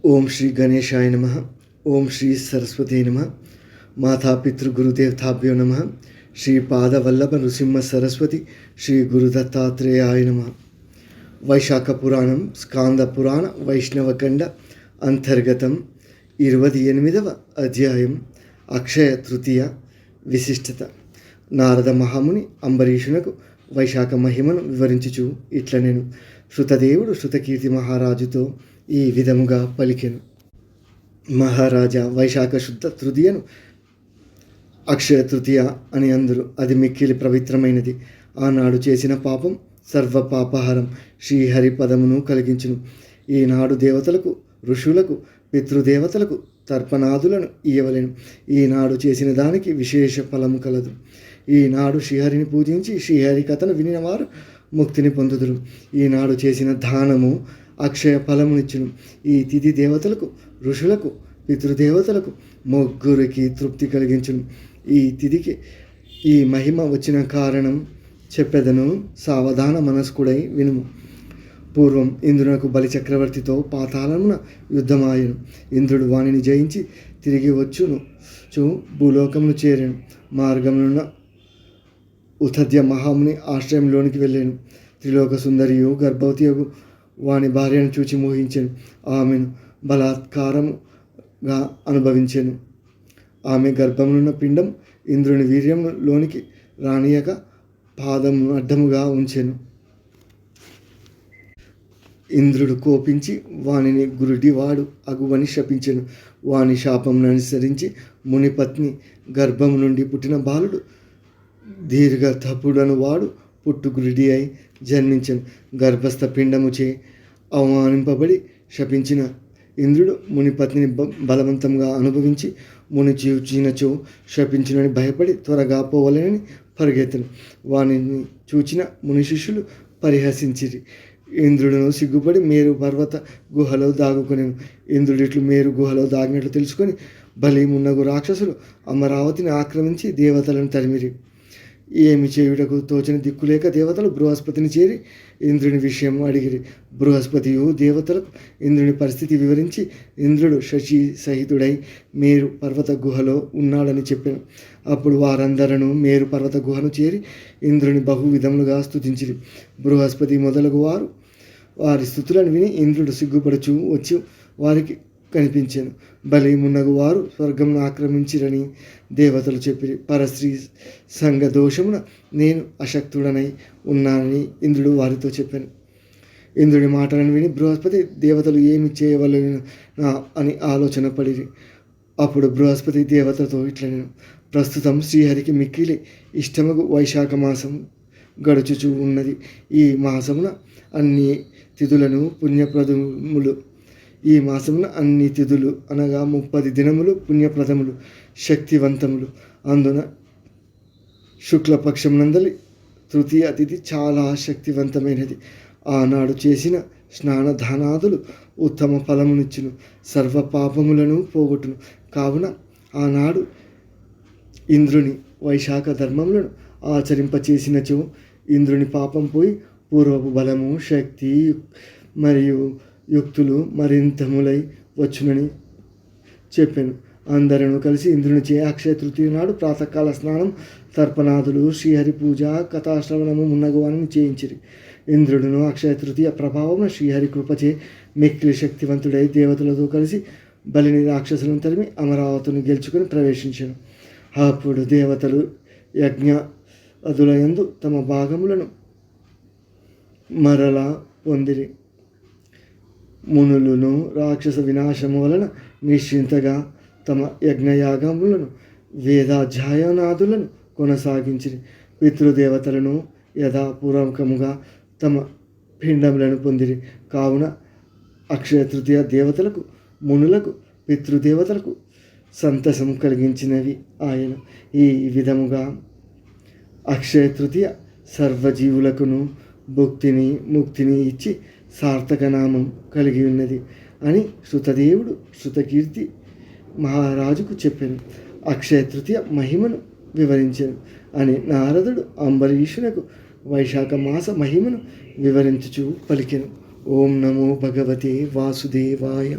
ఓం శ్రీ గణేశాయ నమ. ఓం శ్రీ సరస్వతీ నమ. మాతాపితృగురుదేవతాభ్యో నమ. శ్రీ పాదవల్లభ నృసింహ సరస్వతి శ్రీ గురుదత్తాత్రేయాయ నమ. వైశాఖ పురాణం స్కాంద పురాణ వైష్ణవఖండ అంతర్గతం 28వ అధ్యాయం అక్షయ తృతీయ విశిష్టత. నారద మహాముని అంబరీషునకు వైశాఖ మహిమను వివరించుచు ఇట్ల నేను శృతదేవుడు శృతకీర్తి మహారాజుతో ఈ విధముగా పలికెను. మహారాజా, వైశాఖ శుద్ధ తృతీయను అక్షయ తృతీయ అని అందరు. అది మిక్కిలి పవిత్రమైనది. ఆనాడు చేసిన పాపం సర్వ పాపహారం శ్రీహరి పదమును కలిగించును. ఈనాడు దేవతలకు, ఋషులకు, పితృదేవతలకు తర్పణాదులను ఇయ్యవలెను. ఈనాడు చేసిన దానికి విశేష ఫలము కలదు. ఈనాడు శ్రీహరిని పూజించి శ్రీహరి కథను వినిన వారు ముక్తిని పొందుదురు. ఈనాడు చేసిన దానము అక్షయ ఫలమునిచ్చును. ఈ తిథి దేవతలకు, ఋషులకు, పితృదేవతలకు ముగ్గురికి తృప్తి కలిగించును. ఈ తిథికి ఈ మహిమ వచ్చిన కారణం చెప్పెదను, సావధాన మనస్కుడై వినుము. పూర్వం ఇంద్రునకు బలి చక్రవర్తితో పాతాళమున యుద్ధమాయను. ఇంద్రుడు వానిని జయించి తిరిగి వచ్చును భూలోకమును చేరాను. మార్గమున ఉతద్య మహాముని ఆశ్రయంలోనికి వెళ్ళాను. త్రిలోక సుందరియు గర్భవతియగు వాని భార్యను చూచి మోహించాను. ఆమెను బలాత్కారముగా అనుభవించాను. ఆమె గర్భమునున్న పిండం ఇంద్రుని వీర్యంలోనికి రానియక పాదము అడ్డముగా ఉంచాను. ఇంద్రుడు కోపించి వానిని గురుడివాడు అగువని శపించెను. వాని శాపమును అనుసరించి మునిపత్ని గర్భము నుండి పుట్టిన బాలుడు దీర్ఘ తపుడను వాడు పుట్టుగురుడి అయి జన్మించను. గర్భస్థ పిండముచే అవమానింపబడి శపించిన ఇంద్రుడు మునిపత్నిని బలవంతంగా అనుభవించి ముని చూచినచో శపించునని భయపడి త్వరగా పోవలేనని పరిగెత్తను. వానిని చూచిన ముని శిష్యులు పరిహసించిరి. ఇంద్రుడును సిగ్గుపడి మేరు పర్వత గుహలో దాగుకొనెను. ఇంద్రుడిట్లు మేరు గుహలో దాగినట్లు తెలుసుకొని బలి మున్నగు రాక్షసులు అమరావతిని ఆక్రమించి దేవతలను తరిమిరి. ఏమి చేయుటకు తోచని దిక్కులేక దేవతలు బృహస్పతిని చేరి ఇంద్రుని విషయం అడిగిరి. బృహస్పతియు దేవతలకు ఇంద్రుని పరిస్థితి వివరించి ఇంద్రుడు శశి సహితుడై మేరు పర్వత గుహలో ఉన్నాడని చెప్పాను. అప్పుడు వారందరూ మేరు పర్వత గుహను చేరి ఇంద్రుని బహు విధములుగా స్తుతించిరి. బృహస్పతి మొదలగు వారి స్థుతులను విని ఇంద్రుడు సిగ్గుపడుచు వచ్చి వారికి కనిపించాను. బలి మున్నగు వారు స్వర్గమును ఆక్రమించిరని దేవతలు చెప్పిరి. పరస్త్రీ సంఘ దోషమున నేను అశక్తుడనై ఉన్నానని ఇంద్రుడు వారితో చెప్పాను. ఇంద్రుడి మాటలను విని బృహస్పతి దేవతలు ఏమి చేయవలెనా అని ఆలోచన పడిరి. అప్పుడు బృహస్పతి దేవతలతో ఇట్లా నేను ప్రస్తుతం శ్రీహరికి మిక్కిలి ఇష్టమగు వైశాఖ మాసం గడుచుచూ ఉన్నది. ఈ మాసమున అన్ని తిథులను పుణ్యప్రదములు. ఈ మాసమున అన్ని తిథులు అనగా 30 దినములు పుణ్యప్రదములు, శక్తివంతములు. అందున శుక్లపక్షమునందలి తృతీయ తిథి చాలా శక్తివంతమైనది. ఆనాడు చేసిన స్నానదానాదులు ఉత్తమ ఫలమునిచ్చును, సర్వ పాపములను పోగొట్టును. కావున ఆనాడు ఇంద్రుని వైశాఖ ధర్మములను ఆచరింపచేసినచో ఇంద్రుని పాపం పోయి పూర్వపు బలము, శక్తి మరియు యుక్తులు మరింతములై వచ్చునని చెప్పాను. అందరూ కలిసి ఇంద్రుని చే అక్షయ తృతీయ నాడు ప్రాతకాల స్నానం, తర్పణాదులు, శ్రీహరి పూజ, కథాశ్రవణము మున్నగువాని చేయించిరి. ఇంద్రుడును అక్షయ తృతీయ ప్రభావం శ్రీహరి కృపచే మిక్కిలి శక్తివంతుడై దేవతలతో కలిసి బలిని రాక్షసులను తరిమి అమరావతిని గెలుచుకొని ప్రవేశించాను. అప్పుడు దేవతలు యజ్ఞ అదులయందు తమ భాగములను మరలా పొందిరి. మునులను రాక్షస వినాశము వలన నిశ్చింతగా తమ యజ్ఞయాగములను, వేదాధ్యయనాదులను కొనసాగించిరి. పితృదేవతలను యథాపూర్వకముగా తమ పిండములను పొందిరి. కావున అక్షయ తృతీయ దేవతలకు, మునులకు, పితృదేవతలకు సంతసము కలిగించినవి ఆయన. ఈ విధముగా అక్షయ తృతీయ సర్వజీవులకును భుక్తిని, ముక్తిని ఇచ్చి సార్థక నామం కలిగి ఉన్నది అని శృతదేవుడు శృతకీర్తి మహారాజుకు చెప్పాను. అక్షయ తృతీయ మహిమను వివరించాను అని నారదుడు అంబరీషునకు వైశాఖ మాస మహిమను వివరించుచు పలికెను. ఓం నమో భగవతే వాసుదేవాయ.